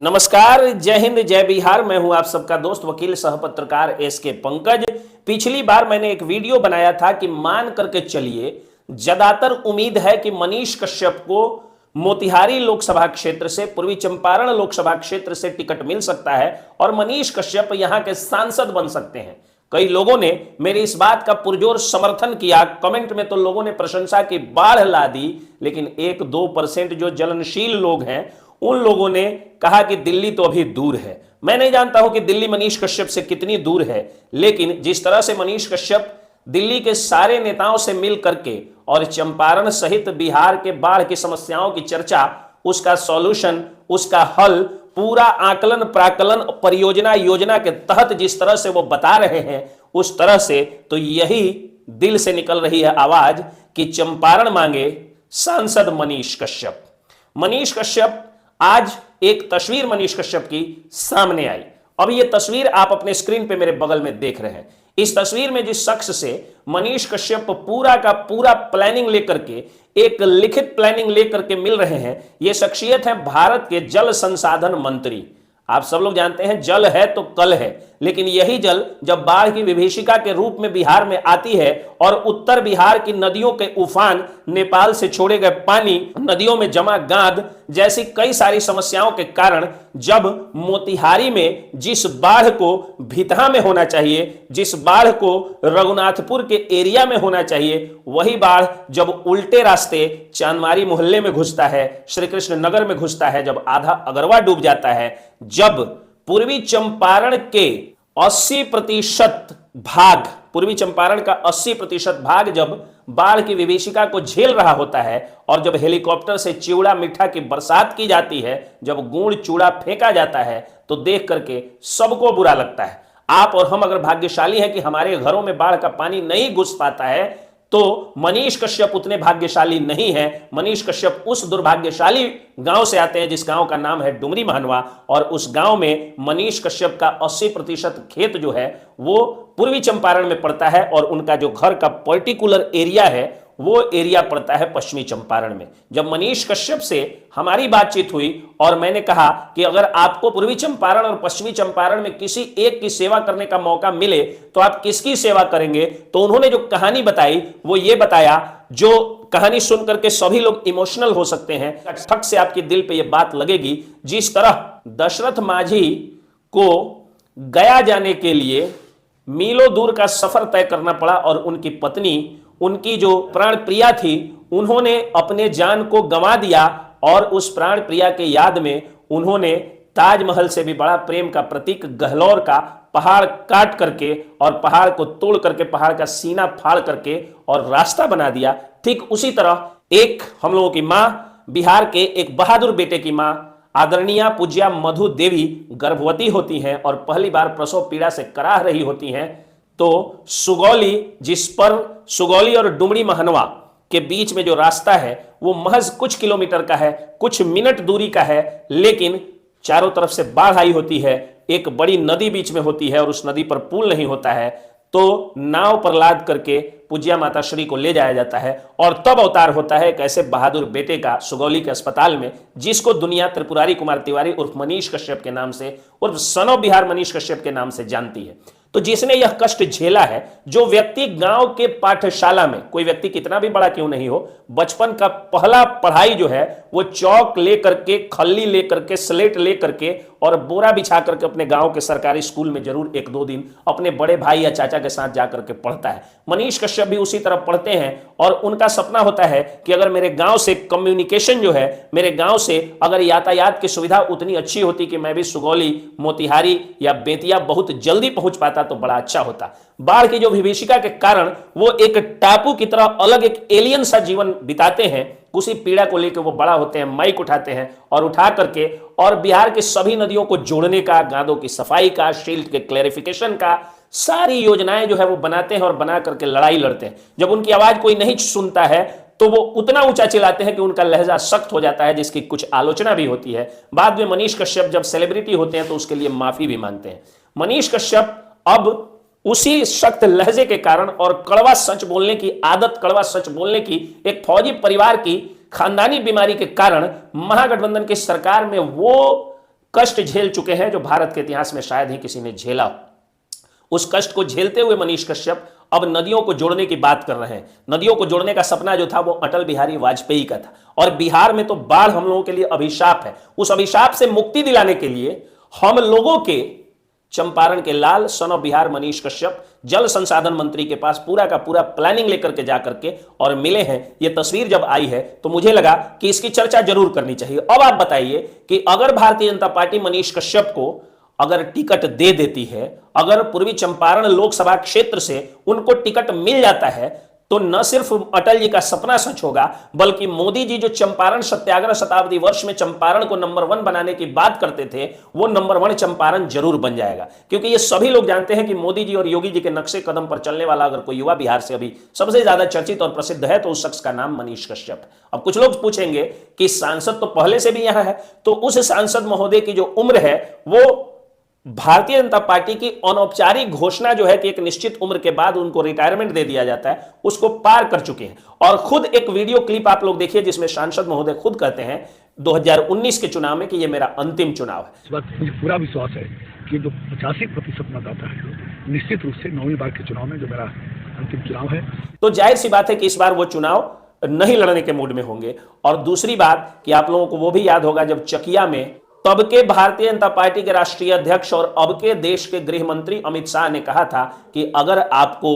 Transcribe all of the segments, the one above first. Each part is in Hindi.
नमस्कार, जय हिंद, जय बिहार। मैं हूं आप सबका दोस्त वकील सह पत्रकार एस के पंकज। पिछली बार मैंने एक वीडियो बनाया था कि मान करके चलिए ज्यादातर उम्मीद है कि मनीष कश्यप को मोतिहारी लोकसभा क्षेत्र से, पूर्वी चंपारण लोकसभा क्षेत्र से टिकट मिल सकता है और मनीष कश्यप यहां के सांसद बन सकते हैं। कई लोगों ने मेरी इस बात का पुरजोर समर्थन किया। कमेंट में तो लोगों ने प्रशंसा की बाढ़ ला दी, लेकिन 1-2% जो जलनशील लोग हैं उन लोगों ने कहा कि दिल्ली तो अभी दूर है। मैं नहीं जानता हूं कि दिल्ली मनीष कश्यप से कितनी दूर है, लेकिन जिस तरह से मनीष कश्यप दिल्ली के सारे नेताओं से मिल करके और चंपारण सहित बिहार के बाढ़ की समस्याओं की चर्चा, उसका सॉल्यूशन, उसका हल, पूरा आकलन प्राकलन परियोजना योजना के तहत जिस तरह से वो बता रहे हैं, उस तरह से तो यही दिल से निकल रही है आवाज कि चंपारण मांगे सांसद मनीष कश्यप। मनीष कश्यप, आज एक तस्वीर मनीष कश्यप की सामने आई। अब ये तस्वीर आप अपने स्क्रीन पे मेरे बगल में देख रहे हैं। इस तस्वीर में जिस शख्स से मनीष कश्यप पूरा का पूरा प्लानिंग लेकर के, एक लिखित प्लानिंग लेकर के मिल रहे हैं, ये शख्सियत है भारत के जल संसाधन मंत्री। आप सब लोग जानते हैं जल है तो कल है, लेकिन यही जल जब बाढ़ की विभीषिका के रूप में बिहार में आती है और उत्तर बिहार की नदियों के उफान, नेपाल से छोड़े गए पानी, नदियों में जमा गाद जैसी कई सारी समस्याओं के कारण जब मोतिहारी में जिस बाढ़ को भितहा में होना चाहिए, जिस बाढ़ को रघुनाथपुर के एरिया में होना चाहिए, वही बाढ़ जब उल्टे रास्ते चांदमारी मोहल्ले में घुसता है, श्री कृष्ण नगर में घुसता है, जब आधा अगरवा डूब जाता है, जब पूर्वी चंपारण के 80% भाग, पूर्वी चंपारण का 80% भाग जब बाढ़ की विभीषिका को झेल रहा होता है और जब हेलीकॉप्टर से चिवड़ा मीठा की बरसात की जाती है, जब गुड़ चूड़ा फेंका जाता है, तो देख करके सबको बुरा लगता है। आप और हम अगर भाग्यशाली हैं कि हमारे घरों में बाढ़ का पानी नहीं घुस पाता है, तो मनीष कश्यप उतने भाग्यशाली नहीं है। मनीष कश्यप उस दुर्भाग्यशाली गांव से आते हैं जिस गांव का नाम है डुमरी महनवा, और उस गांव में मनीष कश्यप का 80% खेत जो है वो पूर्वी चंपारण में पड़ता है और उनका जो घर का पर्टिकुलर एरिया है वो एरिया पड़ता है पश्चिमी चंपारण में। जब मनीष कश्यप से हमारी बातचीत हुई और मैंने कहा कि अगर आपको पूर्वी चंपारण और पश्चिमी चंपारण में किसी एक की सेवा करने का मौका मिले तो आप किसकी सेवा करेंगे, तो उन्होंने जो कहानी बताई वो ये बताया, जो कहानी सुन करके सभी लोग इमोशनल हो सकते हैं, ठक से आपके दिल पे ये बात लगेगी। जिस तरह दशरथ माझी को गया जाने के लिए मीलों दूर का सफर तय करना पड़ा और उनकी पत्नी, उनकी जो प्राण प्रिया थी, उन्होंने अपने जान को गंवा दिया और उस प्राण प्रिया के याद में उन्होंने ताजमहल से भी बड़ा प्रेम का प्रतीक गहलोर का पहाड़ काट करके और पहाड़ को तोड़ करके, पहाड़ का सीना फाड़ करके और रास्ता बना दिया। ठीक उसी तरह एक हम लोगों की मां, बिहार के एक बहादुर बेटे की मां आदरणीय पूज्या मधु देवी गर्भवती होती हैं और पहली बार प्रसव पीड़ा से कराह रही होती हैं, तो सुगौली, जिस पर सुगौली और डुमरी महनवा के बीच में जो रास्ता है वो महज कुछ किलोमीटर का है, कुछ मिनट दूरी का है, लेकिन चारों तरफ से बाढ़ आई होती है, एक बड़ी नदी बीच में होती है और उस नदी पर पुल नहीं होता है, तो नाव पर लाद करके पूज्या माता श्री को ले जाया जाता है और तब अवतार होता है एक ऐसे बहादुर बेटे का सुगौली के अस्पताल में, जिसको दुनिया त्रिपुरारी कुमार तिवारी उर्फ मनीष कश्यप के नाम से, उर्फ सन ऑफ बिहार मनीष कश्यप के नाम से जानती है। तो जिसने यह कष्ट झेला है, जो व्यक्ति गांव के पाठशाला में, कोई व्यक्ति कितना भी बड़ा क्यों नहीं हो, बचपन का पहला पढ़ाई जो है वो चौक लेकर के, खल्ली लेकर के, स्लेट लेकर के और बोरा बिछा करके अपने गांव के सरकारी स्कूल में जरूर 1-2 दिन अपने बड़े भाई या चाचा के साथ जाकर के पढ़ता है। मनीष कश्यप भी उसी तरह पढ़ते हैं और उनका सपना होता है कि अगर मेरे गांव से कम्युनिकेशन जो है, मेरे गांव से अगर यातायात की सुविधा उतनी अच्छी होती कि मैं भी सुगौली, मोतिहारी या बेतिया बहुत जल्दी पहुंच पाता तो बड़ा अच्छा होता। बाढ़ की जो विभीषिका के कारण वो एक टापू की तरह अलग एक एलियन सा जीवन बिताते हैं। उसी पीड़ा को लेकर वो बड़ा होते हैं, माइक उठाते हैं और उठा करके और बिहार की सभी नदियों को जोड़ने का, गादों की सफाई का, शील्ड के क्लैरिफिकेशन का, सारी योजनाएं जो है वो बनाते हैं और बना करके लड़ाई लड़ते हैं। जब उनकी आवाज कोई नहीं सुनता है तो वो उतना ऊंचा चिल्लाते हैं कि उनका लहजा सख्त हो जाता है, जिसकी कुछ आलोचना भी होती है। बाद में मनीष कश्यप जब सेलिब्रिटी होते हैं तो उसके लिए माफी भी मांगते हैं। मनीष कश्यप अब उसी सख्त लहजे के कारण और कड़वा सच बोलने की आदत, कड़वा सच बोलने की एक फौजी परिवार की खानदानी बीमारी के कारण महागठबंधन की सरकार में वो कष्ट झेल चुके हैं जो भारत के इतिहास में शायद ही किसी ने झेला हो। उस कष्ट को झेलते हुए मनीष कश्यप अब नदियों को जोड़ने की बात कर रहे हैं। नदियों को जोड़ने का सपना जो था वो अटल बिहारी वाजपेयी का था, और बिहार में तो बाढ़ हम लोगों के लिए अभिशाप है। उस अभिशाप से मुक्ति दिलाने के लिए हम लोगों के चंपारण के लाल सन ऑफ बिहार मनीष कश्यप जल संसाधन मंत्री के पास पूरा का पूरा प्लानिंग लेकर के जाकर के और मिले हैं। ये तस्वीर जब आई है तो मुझे लगा कि इसकी चर्चा जरूर करनी चाहिए। अब आप बताइए कि अगर भारतीय जनता पार्टी मनीष कश्यप को अगर टिकट दे देती है, अगर पूर्वी चंपारण लोकसभा क्षेत्र से उनको टिकट मिल जाता है, तो न सिर्फ अटल जी का सपना सच होगा, बल्कि मोदी जी जो चंपारण सत्याग्रह शताब्दी वर्ष में चंपारण को नंबर 1 बनाने की बात करते थे, वो नंबर 1 चंपारण जरूर बन जाएगा। क्योंकि ये सभी लोग जानते हैं कि मोदी जी और योगी जी के नक्शे कदम पर चलने वाला अगर कोई युवा बिहार से अभी सबसे ज्यादा चर्चित और प्रसिद्ध है तो उस शख्स का नाम मनीष कश्यप है। अब कुछ लोग पूछेंगे कि सांसद तो पहले से भी यहां है, तो उस सांसद महोदय की जो उम्र है वो भारतीय जनता पार्टी की अनौपचारिक घोषणा जो है कि एक निश्चित उम्र के बाद उनको रिटायरमेंट दे दिया जाता है, उसको पार कर चुके हैं। और खुद एक वीडियो क्लिप आप लोग देखिए जिसमें सांसद महोदय खुद कहते हैं 2019 के चुनाव में कि यह मेरा अंतिम चुनाव है। इस बात मुझे पूरा विश्वास है कि जो 85% मतदाता है निश्चित रूप से 9वीं बार के चुनाव में जो मेरा अंतिम चुनाव है, तो जाहिर सी बात है कि इस बार वो चुनाव नहीं लड़ने के मूड में होंगे। और दूसरी बात कि आप लोगों को वो भी याद होगा जब चकिया में तब के भारतीय जनता पार्टी के राष्ट्रीय अध्यक्ष और अब के देश के गृह मंत्री अमित शाह ने कहा था कि अगर आपको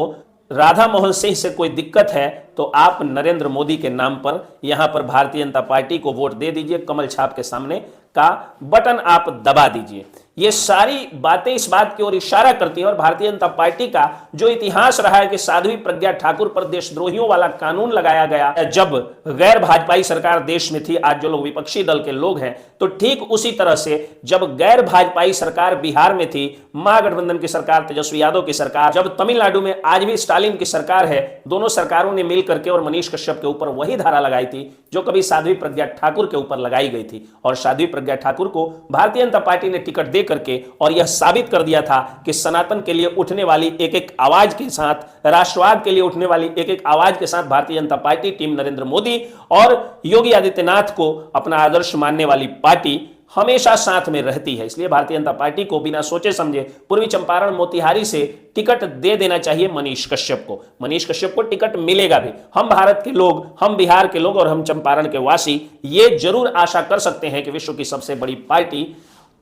राधा मोहन सिंह से कोई दिक्कत है तो आप नरेंद्र मोदी के नाम पर यहां पर भारतीय जनता पार्टी को वोट दे दीजिए, कमल छाप के सामने का बटन आप दबा दीजिए। ये सारी बातें इस बात की ओर इशारा करती हैं। और भारतीय जनता पार्टी का जो इतिहास रहा है कि साध्वी प्रज्ञा ठाकुर पर देशद्रोहियों वाला कानून लगाया गया जब गैर भाजपाई सरकार देश में थी, आज जो लोग विपक्षी दल के लोग हैं, तो ठीक उसी तरह से जब गैर भाजपाई सरकार बिहार में थी, महागठबंधन की सरकार, तेजस्वी यादव की सरकार, जब तमिलनाडु में आज भी स्टालिन की सरकार है, दोनों सरकारों ने मिल करके और मनीष कश्यप के ऊपर वही धारा लगाई थी जो कभी साध्वी प्रज्ञा ठाकुर के ऊपर लगाई गई थी। और साध्वी प्रज्ञा ठाकुर को भारतीय जनता पार्टी ने टिकट दे करके और यह साबित कर दिया था कि सनातन के लिए उठने वाली एक एक आवाज के साथ, राष्ट्रवाद के लिए उठने वाली एक एक आवाज के साथ भारतीय जनता पार्टी, टीम नरेंद्र मोदी और योगी आदित्यनाथ को अपना आदर्श मानने वाली पार्टी हमेशा साथ में रहती है। इसलिए भारतीय जनता पार्टी को बिना सोचे समझे पूर्वी चंपारण मोतिहारी से टिकट दे देना चाहिए मनीष कश्यप को। मनीष कश्यप को टिकट मिलेगा भी। हम भारत के लोग, हम बिहार के लोग और हम चंपारण के वासी ये जरूर आशा कर सकते हैं कि विश्व की सबसे बड़ी पार्टी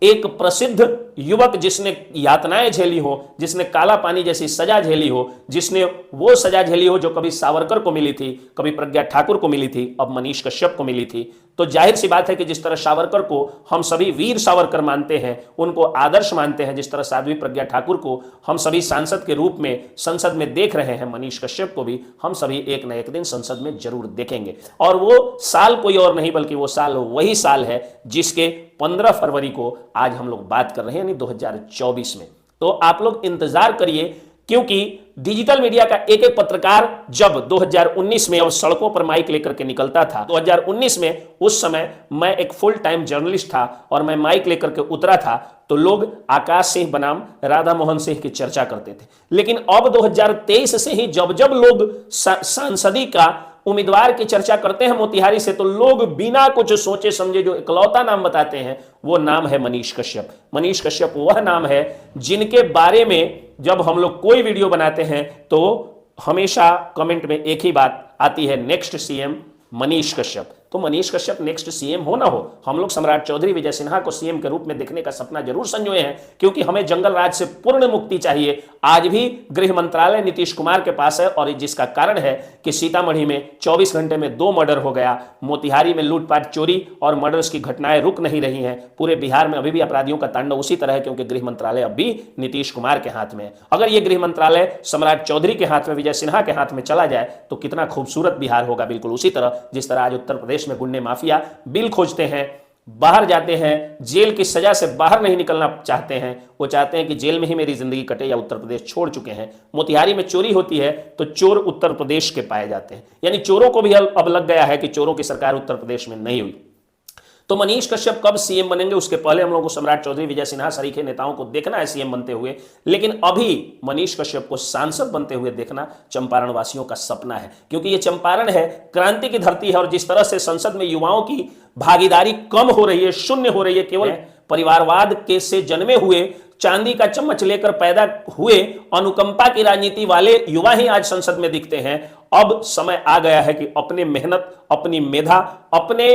एक प्रसिद्ध युवक जिसने यातनाएं झेली हो, जिसने काला पानी जैसी सजा झेली हो, जिसने वो सजा झेली हो जो कभी सावरकर को मिली थी, कभी प्रज्ञा ठाकुर को मिली थी, अब मनीष कश्यप को मिली थी, तो जाहिर सी बात है कि जिस तरह सावरकर को हम सभी वीर सावरकर मानते हैं, उनको आदर्श मानते हैं, जिस तरह साध्वी प्रज्ञा ठाकुर को हम सभी सांसद के रूप में संसद में देख रहे हैं, मनीष कश्यप को भी हम सभी एक न एक दिन संसद में जरूर देखेंगे। और वो साल कोई और नहीं बल्कि वो साल वही साल है जिसके 15 फरवरी को आज हम लोग बात कर रहे हैं, यानी 2024 में। तो आप लोग इंतजार करिए, क्योंकि डिजिटल मीडिया का एक एक पत्रकार जब 2019 में अब सड़कों पर माइक लेकर के निकलता था, 2019 में उस समय मैं एक फुल टाइम जर्नलिस्ट था और मैं माइक लेकर के उतरा था, तो लोग आकाश सिंह बनाम राधा मोहन सिंह की चर्चा करते थे। लेकिन अब 2023 से ही जब जब लोग सांसदी का उम्मीदवार की चर्चा करते हैं मोतिहारी से, तो लोग बिना कुछ सोचे समझे जो इकलौता नाम बताते हैं वो नाम है मनीष कश्यप। मनीष कश्यप वह नाम है जिनके बारे में जब हम लोग कोई वीडियो बनाते हैं तो हमेशा कमेंट में एक ही बात आती है, नेक्स्ट सीएम मनीष कश्यप। तो मनीष कश्यप नेक्स्ट सीएम हो ना हो, हम लोग सम्राट चौधरी विजय सिन्हा को सीएम के रूप में देखने का सपना जरूर संजोए हैं, क्योंकि हमें जंगल राज से पूर्ण मुक्ति चाहिए। आज भी गृह मंत्रालय नीतीश कुमार के पास है और जिसका कारण है कि सीतामढ़ी में 24 घंटे में 2 मर्डर हो गया, मोतिहारी में लूटपाट, चोरी और मर्डर्स की घटनाएं रुक नहीं रही हैं। पूरे बिहार में अभी भी अपराधियों का तांडव उसी तरह है, क्योंकि गृह मंत्रालय अब भी नीतीश कुमार के हाथ में है। अगर यह गृह मंत्रालय सम्राट चौधरी के हाथ में, विजय सिन्हा के हाथ में चला जाए तो कितना खूबसूरत बिहार होगा। बिल्कुल उसी तरह जिस तरह आज उत्तर प्रदेश में गुंडे माफिया बिल खोजते हैं, बाहर जाते हैं, जेल की सजा से बाहर नहीं निकलना चाहते हैं, वो चाहते हैं कि जेल में ही मेरी जिंदगी कटे या उत्तर प्रदेश छोड़ चुके हैं। मोतिहारी में चोरी होती है तो चोर उत्तर प्रदेश के पाए जाते हैं, यानी चोरों को भी अब लग गया है कि चोरों की सरकार उत्तर प्रदेश में नहीं हुई। तो मनीष कश्यप कब सीएम बनेंगे उसके पहले हम लोगों को सम्राट चौधरी, विजय सिन्हा सरीखे नेताओं को देखना है सीएम बनते हुए, लेकिन अभी मनीष कश्यप को सांसद बनते हुए देखना चंपारण वासियों का सपना है, क्योंकि ये चंपारण है, क्रांति की धरती है। और जिस तरह से संसद में युवाओं की भागीदारी कम हो रही है, शून्य हो रही है, केवल परिवारवाद के से जन्मे हुए, चांदी का चम्मच लेकर पैदा हुए अनुकंपा की राजनीति वाले युवा ही आज संसद में दिखते हैं। अब समय आ गया है कि अपने मेहनत, अपनी मेधा, अपने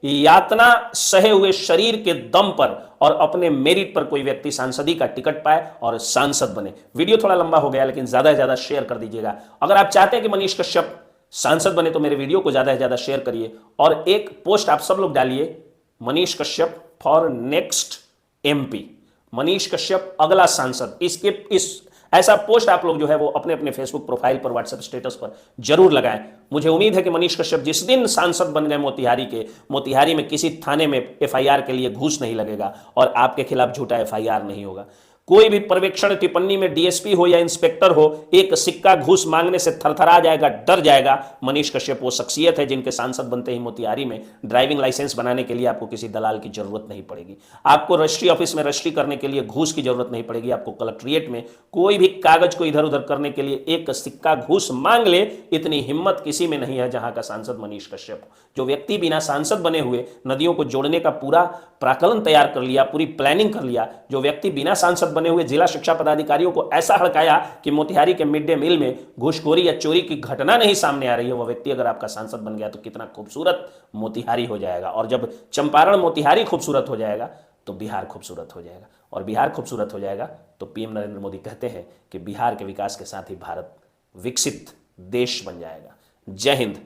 यातना सहे हुए शरीर के दम पर और अपने मेरिट पर कोई व्यक्ति सांसदी का टिकट पाए और सांसद बने। वीडियो थोड़ा लंबा हो गया, लेकिन ज्यादा से ज्यादा शेयर कर दीजिएगा। अगर आप चाहते हैं कि मनीष कश्यप सांसद बने तो मेरे वीडियो को ज्यादा से ज्यादा शेयर करिए और एक पोस्ट आप सब लोग डालिए, Manish Kashyap for next MP, Manish Kashyap अगला सांसद। इस ऐसा पोस्ट आप लोग जो है वो अपने अपने फेसबुक प्रोफाइल पर, व्हाट्सएप स्टेटस पर जरूर लगाएं। मुझे उम्मीद है कि मनीष कश्यप जिस दिन सांसद बन गए मोतिहारी में किसी थाने में एफआईआर के लिए घूस नहीं लगेगा और आपके खिलाफ झूठा एफआईआर नहीं होगा। कोई भी पर्यवेक्षण टिप्पणी में डीएसपी हो या इंस्पेक्टर हो, एक सिक्का घूस मांगने से थरथरा जाएगा, डर जाएगा। मनीष कश्यप वो शख्सियत है जिनके सांसद बनते ही मोतिहारी में ड्राइविंग लाइसेंस बनाने के लिए आपको किसी दलाल की जरूरत नहीं पड़ेगी, आपको रजिस्ट्री ऑफिस में रजिस्ट्री करने के लिए घूस की जरूरत नहीं पड़ेगी, आपको कलेक्ट्रेट में कोई भी कागज को इधर उधर करने के लिए एक सिक्का घूस मांग ले, इतनी हिम्मत किसी में नहीं है जहां का सांसद मनीष कश्यप। जो व्यक्ति बिना सांसद बने हुए नदियों को जोड़ने का पूरा प्राकलन तैयार कर लिया, पूरी प्लानिंग कर लिया, जो व्यक्ति बिना सांसद बने हुए जिला शिक्षा पदाधिकारियों को ऐसा हड़काया कि मोतिहारी के मिड डे मील में घूसखोरी या चोरी की घटना नहीं सामने आ रही है, वह व्यक्ति अगर आपका सांसद बन गया तो कितना खूबसूरत मोतिहारी हो जाएगा। और जब चंपारण मोतिहारी खूबसूरत हो जाएगा तो बिहार खूबसूरत हो जाएगा, और बिहार खूबसूरत हो जाएगा तो पीएम नरेंद्र मोदी कहते हैं कि बिहार के विकास के साथ ही भारत विकसित देश बन जाएगा। जय हिंद।